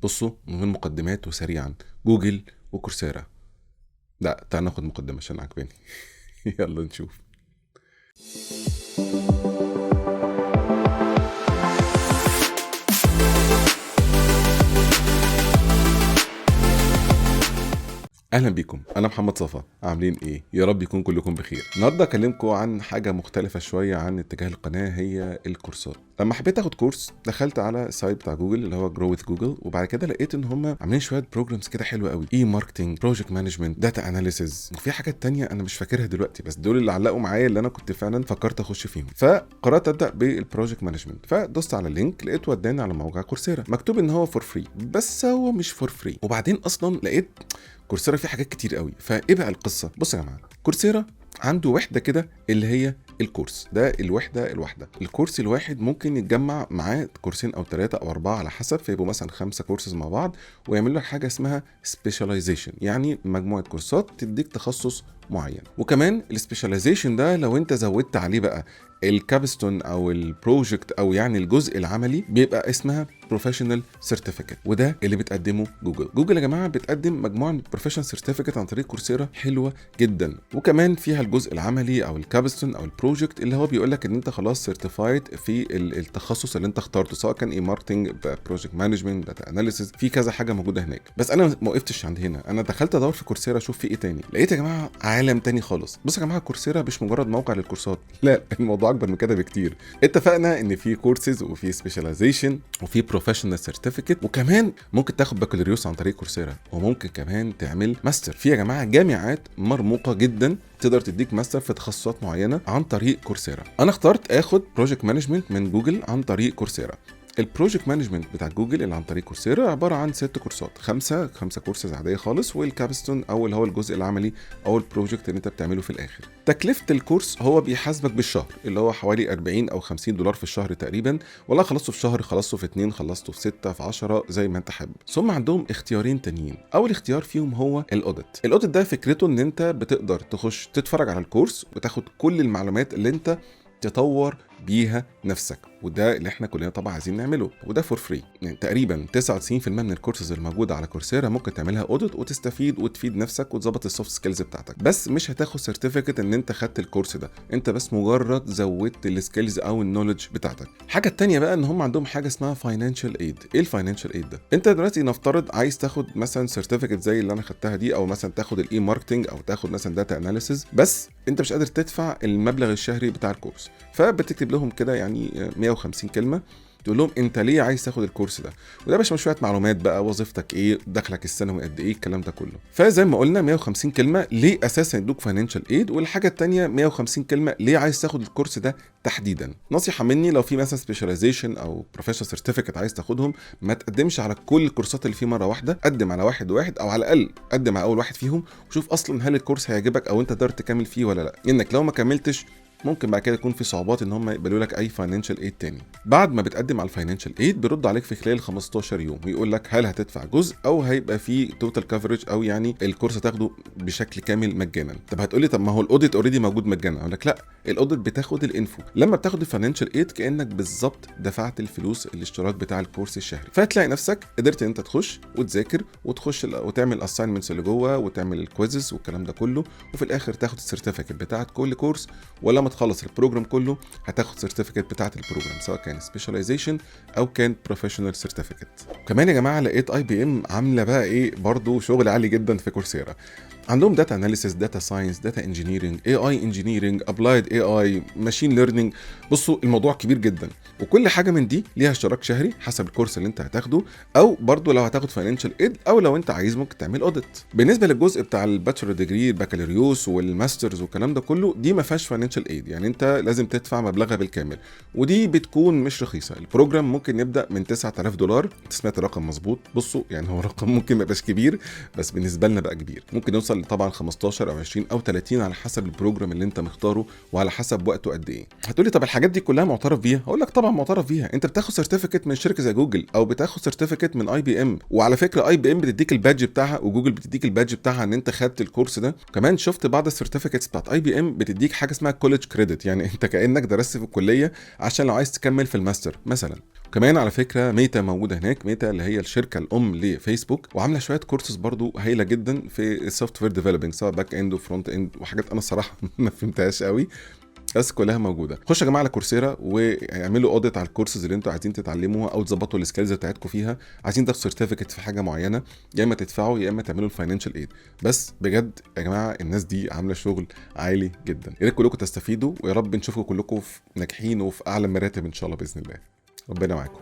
بصوا من غير مقدمات وسريعا، جوجل وكورسيرا. لا تعال ناخد مقدمة عشان عجباني. يلا نشوف. اهلا بيكم، انا محمد صفا. عاملين ايه؟ يا رب يكون كلكم بخير. النهارده اكلمكم عن حاجه مختلفه شويه عن اتجاه القناه، هي الكورسات. لما حبيت اخد كورس دخلت على السايت بتاع جوجل اللي هو جرو وذ جوجل، وبعد كده لقيت ان هم عاملين شويه بروجرامز كده حلوه قوي، اي ماركتنج، بروجكت مانجمنت، داتا اناليسيز، وفي حاجات تانية انا مش فاكرها دلوقتي، بس دول اللي علقوا معايا اللي انا كنت فعلا فكرت اخش فيهم. فقررت ابدا بالبروجكت مانجمنت، فدوست على اللينك لقيت وداني على موقع كورسيرا، مكتوب ان هو فور فري، بس هو مش فور فري. وبعدين اصلا لقيت كورسيرا فيه حاجات كتير قوي. فايه بقى القصه؟ بصوا يا جماعه، كورسيرا عنده وحده كده اللي هي الكورس ده، الوحده الواحده. الكورس الواحد ممكن يتجمع معاه كورسين او 3 أو 4 على حسب، فيبقوا مثلا 5 كورسز مع بعض، ويعمل لك حاجه اسمها سبيشاليزيشن، يعني مجموعه كورسات تديك تخصص معين. وكمان السبيشاليزيشن ده لو انت زودت عليه بقى الكابستون او البروجكت او يعني الجزء العملي، بيبقى اسمها بروفيشنال سيرتيفيكت، وده اللي بتقدمه جوجل. جوجل يا جماعه بتقدم مجموعه من بروفيشنال سيرتيفيكت عن طريق كورسيرا حلوه جدا، وكمان فيها الجزء العملي او الكابستون او البروجكت اللي هو بيقول لك ان انت خلاص سيرتيفايد في التخصص اللي انت اخترته، سواء كان اي ماركتنج، بروجكت مانجمنت، داتا اناليسيز، في كذا حاجه موجوده هناك. بس انا ما وقفتش عند هنا، انا دخلت ادور في كورسيرا اشوف في ايه تاني. لقيت يا جماعه عالم تاني خالص. بصوا يا جماعه، كورسيرا مش مجرد موقع للكورسات، لا، الموضوع اكبر من كده بكتير. اتفقنا ان في كورسز وفي سبيشاليزيشن وفي بروفيشنال سيرتيفيكت، وكمان ممكن تاخد بكالوريوس عن طريق كورسيرا، وممكن كمان تعمل ماستر. في يا جماعه جامعات مرموقه جدا تقدر تديك ماستر في تخصصات معينه عن طريق كورسيرا. انا اخترت اخد بروجكت مانجمنت من جوجل عن طريق كورسيرا. البروجكت مانجمنت بتاع جوجل اللي عن طريق كورسيرا عباره عن 6 كورسات، 5 كورسز عاديه خالص، والكابستون او اللي هو الجزء العملي او البروجكت اللي انت بتعمله في الاخر. تكلفه الكورس هو بيحاسبك بالشهر، اللي هو حوالي 40 او 50 دولار في الشهر تقريبا، والله خلصته في شهر، خلصته في 2، خلصته في 6، في 10، زي ما انت حابب. ثم عندهم اختيارين تانيين. اول اختيار فيهم هو الاوديت. الاوديت ده فكرته ان انت بتقدر تخش تتفرج على الكورس وتاخد كل المعلومات اللي انت تطور بيها نفسك، وده اللي احنا كلنا طبعا عايزين نعمله، وده فور فري. يعني تقريبا 99% من الكورسز الموجوده على كورسيرا ممكن تعملها اوديت وتستفيد وتفيد نفسك وتظبط السوفت سكيلز بتاعتك، بس مش هتاخد سيرتيفيكت ان انت خدت الكورس ده، انت بس مجرد زودت السكيلز او النولج بتاعتك. الحاجه الثانيه بقى ان هم عندهم حاجه اسمها فاينانشال ايد. ايه الفاينانشال ايد ده؟ انت دلوقتي نفترض عايز تاخد مثلا سيرتيفيكت زي اللي انا خدتها دي، او مثلا تاخد الاي ماركتنج، او تاخد مثلا داتا اناليسيز، بس انت مش قادر تدفع المبلغ الشهري بتاع الكورس، فبتكتب لهم كده يعني 150 كلمه، تقول لهم انت ليه عايز تاخد الكورس ده، وده باش شويه معلومات بقى، وظيفتك ايه، دخلك السنوي قد ايه، الكلام ده كله. فزي ما قلنا 150 كلمه ليه اساسا يدوك فاينانشال ايد، والحاجه الثانيه 150 كلمه ليه عايز تاخد الكورس ده تحديدا. نصيحه مني، لو في مثلا سبيشاليزيشن او بروفيشنال سيرتيفيكت عايز تاخدهم، ما تقدمش على كل الكورسات اللي فيه مره واحده، قدم على واحد واحد، او على الاقل قدم على اول واحد فيهم، وشوف اصلا هل الكورس هيعجبك او انت تقدر تكمل فيه ولا لا، انك لو ما كملتش ممكن بعد كده يكون في صعوبات ان هم يقبلوا لك اي فاينانشال ايد تاني. بعد ما بتقدم على الفاينانشال ايد بيرد عليك في خلال 15 يوم ويقول لك هل هتدفع جزء او هيبقى في توتال كفرج، او يعني الكورس هتاخده بشكل كامل مجانا. طب هتقولي طب ما هو الاوديت اوريدي موجود مجانا، اقول لك لا، الاوديت بتاخد الانفو. لما بتاخد الفاينانشال ايد كانك بالظبط دفعت الفلوس الاشتراك بتاع الكورس الشهري، فتلاقي نفسك قدرت ان انت تخش وتذاكر وتخش وتعمل الاساينمنتس اللي جوه وتعمل الكويزز والكلام ده كله، وفي الاخر تاخد السيرتيفيكت بتاعت كل كورس. ولما تخلص البروجرام كله هتاخد سيرتيفيكت بتاعت البروجرام، سواء كان سبيشاليزيشن او كان بروفيشنال سيرتيفيكت. كمان يا جماعه لقيت اي بي ام عامله بقى ايه برضو شغل عالي جدا في كورسيرا. عندهم داتا اناليسيس، داتا ساينس، داتا انجينيرنج، اي اي انجينيرنج، ابلايد اي اي، ماشين ليرنينج. بصوا الموضوع كبير جدا، وكل حاجه من دي ليها اشتراك شهري حسب الكورس اللي انت هتاخده، او برضو لو هتاخد فاينانشال ايد، او لو انت عايز ممكن تعمل اوديت. بالنسبه للجزء بتاع الباتشلر ديجري، البكالوريوس والماسترز والكلام ده كله، دي ما فيهاش فاينانشال ايد، يعني انت لازم تدفع مبلغها بالكامل، ودي بتكون مش رخيصه. البروجرام ممكن يبدا من 9000 دولار. انت سمعت الرقم مظبوط. بصوا يعني هو رقم ممكن ما يبقاش كبير، بس بالنسبه لنا بقى كبير. ممكن يوصل طبعا 15 او 20 او 30 على حسب البروجرام اللي انت مختاره وعلى حسب وقته قد ايه. هتقولي طب الحاجات دي كلها معترف بيها؟ هقول لك طبعا معترف بيها. انت بتاخد سيرتيفيكت من شركه زي جوجل، او بتاخد سيرتيفيكت من اي بي ام، وعلى فكره اي بي ام بتديك البادج بتاعها، وجوجل بتديك البادج بتاعها ان انت خدت الكورس ده. كمان شفت بعض السيرتيفيكتس بتاعت اي بي ام بتديك حاجه اسمها كوليدج كريدت، يعني انت كانك درست في الكليه عشان لو عايز تكمل في الماستر مثلا. كمان على فكره ميتا موجوده هناك، ميتا اللي هي الشركه الام لفيسبوك، وعامله شويه كورسز برضو هايله جدا في السوفت وير ديفلوبينج، سواء باك اند وفرونت اند وحاجات انا الصراحه ما فهمتهاش قوي، بس كلها موجوده. خشوا يا جماعه على كورسيرا واعملوا اوديت على الكورسز اللي انتوا عايزين تتعلموها او تظبطوا السكيلز بتاعتكم فيها. عايزين تاخدوا سيرتيفيكت في حاجه معينه، يا اما تدفعوا يا اما تعملوا الفاينانشال ايد. بس بجد يا جماعه الناس دي عامله شغل عالي جدا، يا ريت كلكم تستفيدوا، ويا رب نشوفكم كلكم ناجحين وفي اعلى مراتب ان شاء الله باذن الله. ربنا معاكم.